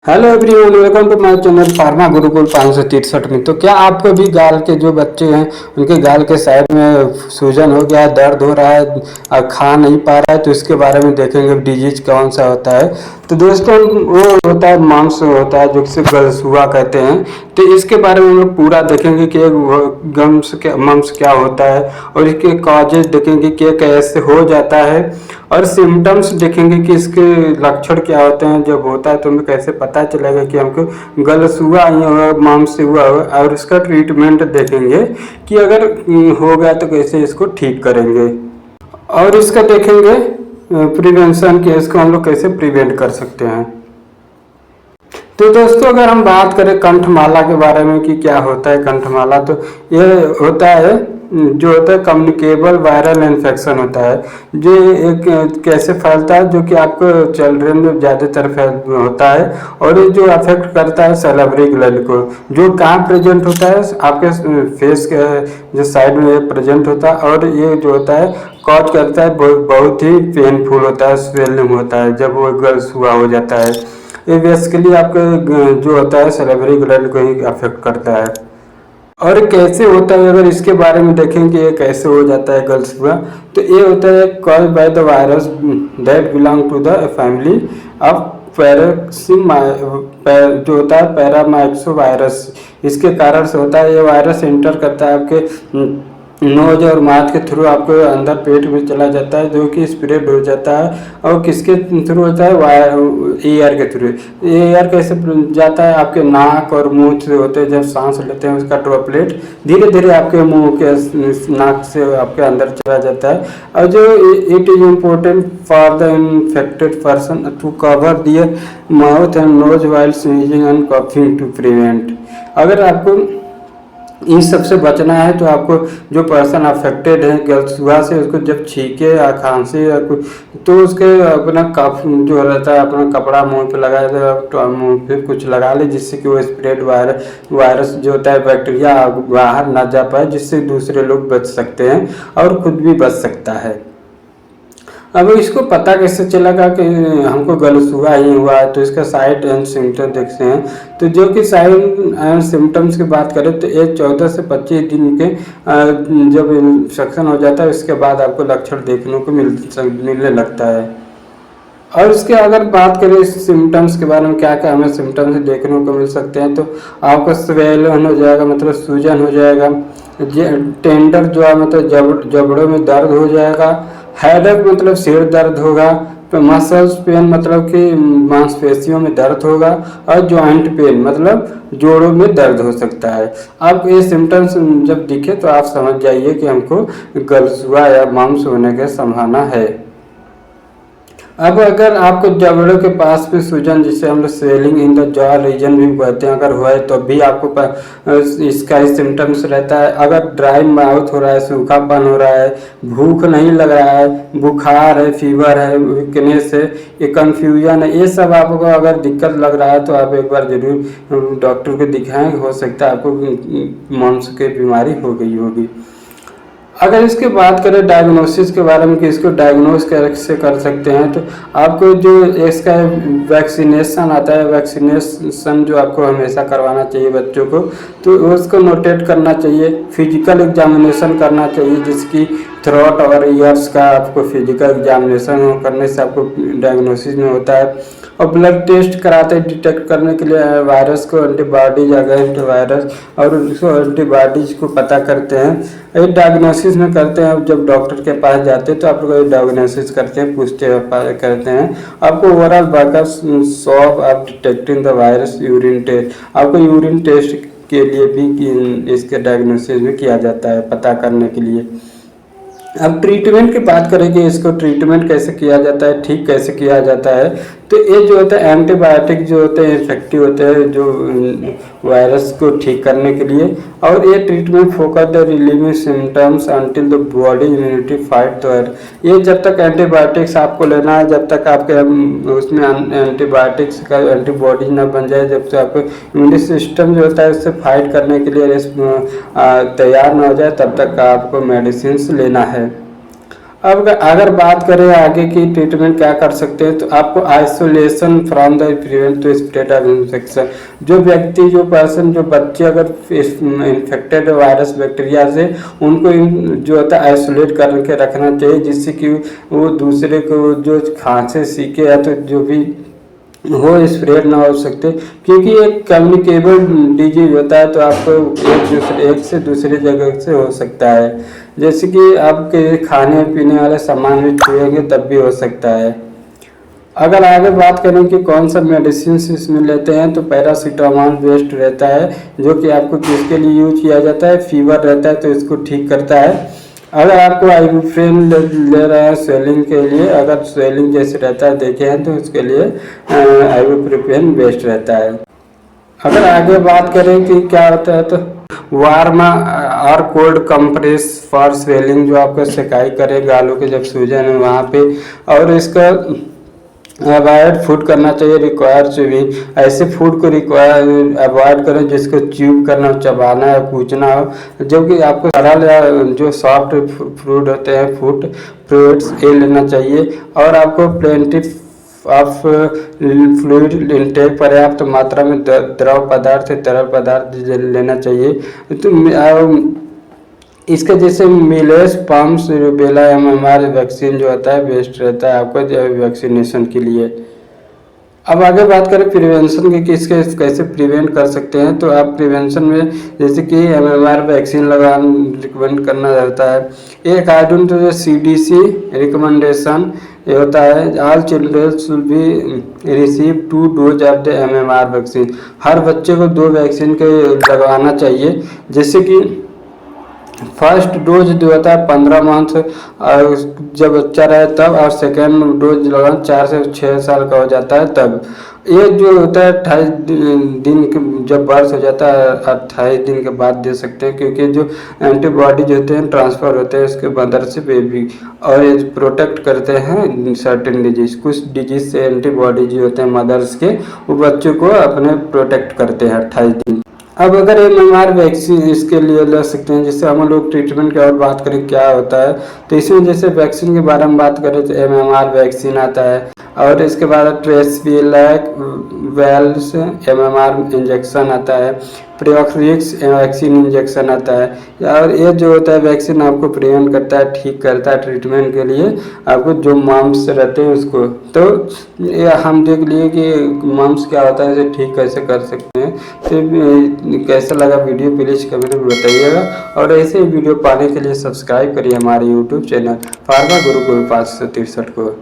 Hello everyone, welcome to my channel pharma Gurukul 563 में। तो क्या आपको भी गाल के जो बच्चे हैं उनके गाल के साइड में सूजन हो गया, दर्द हो रहा है और खा नहीं पा रहा है, तो इसके बारे में देखेंगे डिजीज कौन सा होता है। तो दोस्तों, वो होता है मांस होता है जो कि गलसुआ कहते हैं। तो इसके बारे में हम लोग पूरा देखेंगे कि मम्स क्या होता है और इसके कॉजेज देखेंगे कि कैसे हो जाता है और सिम्टम्स देखेंगे कि इसके लक्षण क्या होते हैं। जब होता है तो हमें कैसे पता चलेगा कि हमको गलसुआ ही हुआ, मांस से हुआ हुआ, और इसका ट्रीटमेंट देखेंगे कि अगर हो गया तो कैसे इसको ठीक करेंगे और इसका देखेंगे प्रिवेंशन कि इसको हम लोग कैसे प्रिवेंट कर सकते हैं। तो दोस्तों, अगर हम बात करें कंठमाला के बारे में कि क्या होता है कंठमाला, तो ये होता है जो होता है कम्युनिकेबल वायरल इन्फेक्शन होता है। जो एक कैसे फैलता है, जो कि आपको चिल्ड्रन में ज़्यादातर फैल होता है और ये जो अफेक्ट करता है सैलिवरी ग्लैंड को। जो कहाँ प्रेजेंट होता है, आपके फेस के जो साइड में प्रेजेंट होता है, और ये जो होता है कॉज करता है बहुत ही पेनफुल होता है, स्वेलिंग होता है जब वो गलसुआ हो जाता है। ये बेसिकली आपके जो होता है सैलिवरी ग्लैंड को ही अफेक्ट करता है। और कैसे होता है, अगर इसके बारे में देखें कि ये कैसे हो जाता है गलसुआ, तो ये होता है cause by the virus that belong to the family of जो होता है पैरामाइक्सो वायरस। इसके कारण से होता है, ये वायरस एंटर करता है आपके नोज और माउथ के थ्रू आपको अंदर पेट में चला जाता है, जो कि स्प्रेड हो जाता है। और किसके थ्रू होता है, एयर के थ्रू। एयर कैसे जाता है, आपके नाक और मुंह से होते हैं। जब सांस लेते हैं उसका ड्रॉपलेट धीरे धीरे आपके मुंह के नाक से आपके अंदर चला जाता है। और जो it is important for the infected person to cover their mouth and nose while sneezing and coughing to prevent. अगर आपको इन सब से बचना है तो आपको जो पर्सन अफेक्टेड है गलसुआ से, उसको जब छींके या खांसी या कुछ, तो उसके अपना कफ जो रहता है अपना कपड़ा मुंह पे लगाया जाए, तो मुंह पे कुछ लगा ले, जिससे कि वो स्प्रेड वायरस जो होता है बैक्टीरिया बाहर ना जा पाए, जिससे दूसरे लोग बच सकते हैं और खुद भी बच सकता है। अब इसको पता कैसे चलेगा कि हमको गलसुआ ही हुआ है, तो इसका साइड एंड सिम्टम देखते हैं। तो जो कि साइड एंड सिम्टम्स की बात करें तो ये 14 से 25 दिन के जब इंफेक्शन हो जाता है उसके बाद आपको लक्षण देखने को मिलने लगता है। और इसके अगर बात करें सिम्टम्स के बारे में, क्या क्या हमें सिम्टम्स देखने को मिल सकते हैं, तो आपको स्वेलन हो जाएगा, मतलब सूजन हो जाएगा। टेंडर जो है मतलब जबड़ों में दर्द हो जाएगा। हेडेक मतलब सिर दर्द होगा। मसल्स पेन मतलब कि मांसपेशियों में दर्द होगा। और जॉइंट पेन मतलब जोड़ों में दर्द हो सकता है। आप ये सिम्टम्स जब दिखे तो आप समझ जाइए कि हमको गलसुआ या मम्स होने की संभावना है। अब अगर आपको जबड़ों के पास में सूजन, जिसे हम लोग swelling in the jaw region भी कहते हैं, अगर हुआ है तो भी आपको इसका ही सिम्टम्स रहता है। अगर ड्राई माउथ हो रहा है, सूखापन हो रहा है, भूख नहीं लग रहा है, बुखार है, फीवर है, वीकनेस है, ये कन्फ्यूजन है, ये सब आपको अगर दिक्कत लग रहा है तो आप एक बार जरूर डॉक्टर को दिखाएं। हो सकता है आपको मम्स की बीमारी हो गई होगी। अगर इसके बात करें डायग्नोसिस के बारे में कि इसको डायग्नोस कैसे कर सकते हैं, तो आपको जो इसका वैक्सीनेशन आता है, वैक्सीनेशन जो आपको हमेशा करवाना चाहिए बच्चों को, तो उसको नोटेट करना चाहिए। फिजिकल एग्जामिनेशन करना चाहिए, जिसकी थ्रोट और ईयर्स का आपको फिजिकल एग्जामिनेशन करने से आपको डायग्नोसिस में होता है। और ब्लड टेस्ट कराते हैं डिटेक्ट करने के लिए वायरस को, एंटीबॉडीज अगेंस्ट वायरस, और उसको एंटीबॉडीज को पता करते हैं। ये डायग्नोसिस में करते हैं। जब डॉक्टर के पास जाते हैं तो आप लोग डायग्नोसिस करते हैं, पूछते हैं, करते हैं। आपको ओवरऑल वर्कर्स सॉफ आप detecting the virus urine test, आपको यूरिन टेस्ट के लिए भी इसके डायग्नोसिस में किया जाता है पता करने के लिए। अब ट्रीटमेंट की बात करें कि इसको ट्रीटमेंट कैसे किया जाता है, ठीक कैसे किया जाता है, तो ये जो होता है एंटीबायोटिक जो होते हैं इफेक्टिव होते हैं जो वायरस को ठीक करने के लिए। और ये treatment focus the relieving symptoms until the body immunity fight the. ये जब तक एंटीबायोटिक्स आपको लेना है, जब तक आपके उसमें एंटीबायोटिक्स का एंटीबॉडी ना बन जाए, जब तक आपको इम्यूनिटी सिस्टम जो होता है उससे फाइट करने के लिए तैयार ना हो जाए, तब तक आपको मेडिसिन लेना है। अब अगर बात करें आगे की ट्रीटमेंट क्या कर सकते हैं, तो आपको isolation from the prevent to spread of infection. जो व्यक्ति, जो पर्सन, जो बच्चे अगर इन्फेक्टेड वायरस बैक्टीरिया से, उनको जो होता है आइसोलेट करके रखना चाहिए, जिससे कि वो दूसरे को जो खांसे सीखे या तो जो भी हो स्प्रेड ना हो सकते, क्योंकि एक कम्युनिकेबल डिजीज होता है, तो आपको एक से दूसरी जगह से हो सकता है। जैसे कि आपके खाने पीने वाले सामान भी छुएंगे तब भी हो सकता है। अगर आगे बात करें कि कौन सा मेडिसिन इसमें लेते हैं, तो पैरासीटामोल बेस्ट रहता है, जो कि आपको किसके लिए यूज किया जाता है, फीवर रहता है तो इसको ठीक करता है। अगर आपको आइबुप्रोफेन ले रहे हैं स्वेलिंग के लिए, अगर स्वेलिंग जैसे रहता है देखे हैं, तो उसके लिए आइबुप्रोफेन बेस्ट रहता है। अगर आगे बात करें कि क्या होता है, तो वार्म और कोल्ड कंप्रेस फॉर स्वेलिंग, जो आपको सिकाई करे गालों के जब सूजन है वहाँ पे, और इसका अवॉइड फूड करना चाहिए रिक्वायर से भी। ऐसे फूड को रिक्वायर अवॉइड करें जिसको च्यूब करना हो, चबाना या कूचना हो, जो कि आपको सरल या जो सॉफ्ट फ्रूट होते हैं, फ्रूट्स ये लेना चाहिए। और आपको प्लेंटी ऑफ फ्लूइड इनटेक, पर्याप्त मात्रा में द्रव पदार्थ, तरल पदार्थ लेना चाहिए। तो इसके जैसे malaise, pumps, rubella, MMR vaccine जो होता है बेस्ट रहता है आपको वैक्सीनेशन के लिए। अब आगे बात करें प्रिवेंशन की, किसके कैसे प्रिवेंट कर सकते हैं, तो आप प्रिवेंशन में जैसे कि MMR वैक्सीन रिकमेंड करना रहता है। एक अकॉर्डिंग टू CDC रिकमेंडेशन ये होता है, all children should be receive 2 dose of the MMR vaccine. हर बच्चे को 2 वैक्सीन के लगवाना चाहिए, जैसे कि फर्स्ट डोज जो होता है 15 मंथ और जब बच्चा रहे तब, और सेकेंड डोज लगाना 4 से 6 साल का हो जाता है तब। ये जो होता है 28 दिन जब बर्थ हो जाता है 28 दिन के बाद दे सकते हैं, क्योंकि जो एंटीबॉडीज होते हैं ट्रांसफ़र होते हैं उसके मदर से बेबी, और ये प्रोटेक्ट करते हैं सर्टेन डिजीज। कुछ डिजीज से एंटीबॉडीज होते हैं मदर्स के, वो बच्चों को अपने प्रोटेक्ट करते हैं 28 दिन। अब अगर MMR वैक्सीन इसके लिए ले सकते हैं, जैसे हम लोग ट्रीटमेंट की और बात करें क्या होता है, तो इसमें जैसे वैक्सीन के बारे में बात करें तो MMR वैक्सीन आता है, और इसके बाद ट्रेसपिलैक वेल्स MMR इंजेक्शन आता है, प्रियोक्सिक्स वैक्सीन इंजेक्शन आता है। और ये जो होता है वैक्सीन आपको प्रिवेंट करता है, ठीक करता है ट्रीटमेंट के लिए आपको जो मम्स रहते हैं उसको। तो ये हम देख लिए कि मम्स क्या होता है, इसे ठीक कैसे कर सकते हैं। तो कैसा लगा वीडियो प्लीज़ कमेंट में बताइएगा, और ऐसे वीडियो पाने के लिए सब्सक्राइब करिए हमारे यूट्यूब चैनल फार्मा गुरुकुल 563 को।